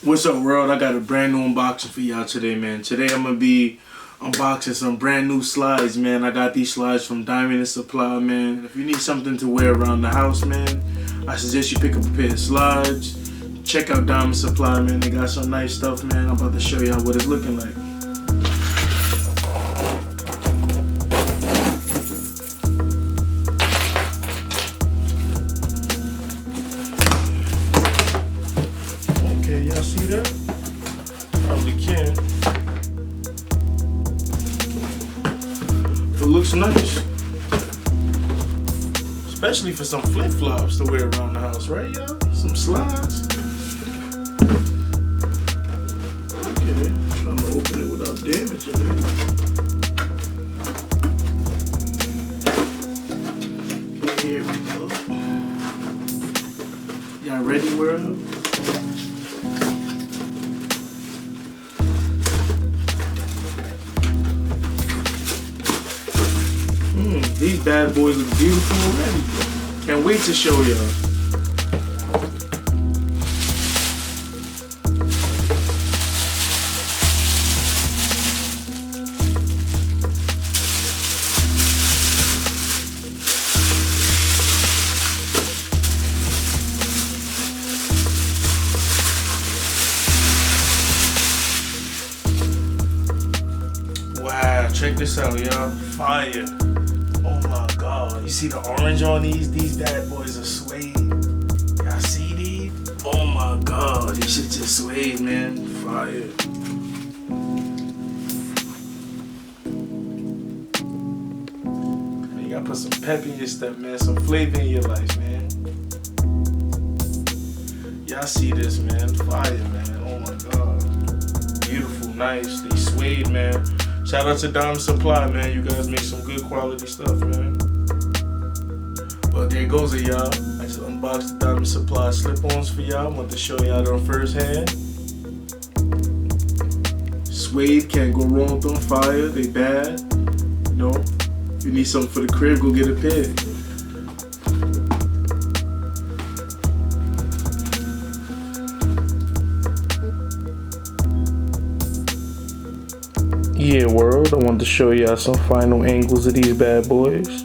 What's up, world? I got a brand new unboxing for y'all today, man. Today I'm gonna be unboxing some brand new slides, man. I got these slides from Diamond & Supply, man. If you need something to wear around the house, man, I suggest you pick up a pair of slides. Check out Diamond & Supply, man. They got some nice stuff, man. I'm about to show y'all what it's looking like. Okay, y'all see that? Probably can. It looks nice. Especially for some flip-flops to wear around the house, right, y'all? Some slides. Okay, trying to open it without damaging it. Okay, here we go. Y'all ready, world? These bad boys look beautiful already. Can't wait to show y'all. Wow, check this out, y'all. Fire. Oh my God, you see the orange on these bad boys are suede. Y'all see these? Oh my God, this shit just suede, man. Fire. Man, you gotta put some pep in your step, man. Some flavor in your life, man. Y'all see this, man. Fire, man. Oh my God. Beautiful, nice. They suede, man. Shout out to Diamond Supply, man. You guys make some good quality stuff, man. Well, there goes it, y'all. I just unboxed the Diamond Supply slip-ons for y'all. I want to show y'all them firsthand. Suede, can't go wrong with them. Fire, they bad. You know, if you need something for the crib, go get a pair. Yeah, world, I wanted to show y'all some final angles of these bad boys.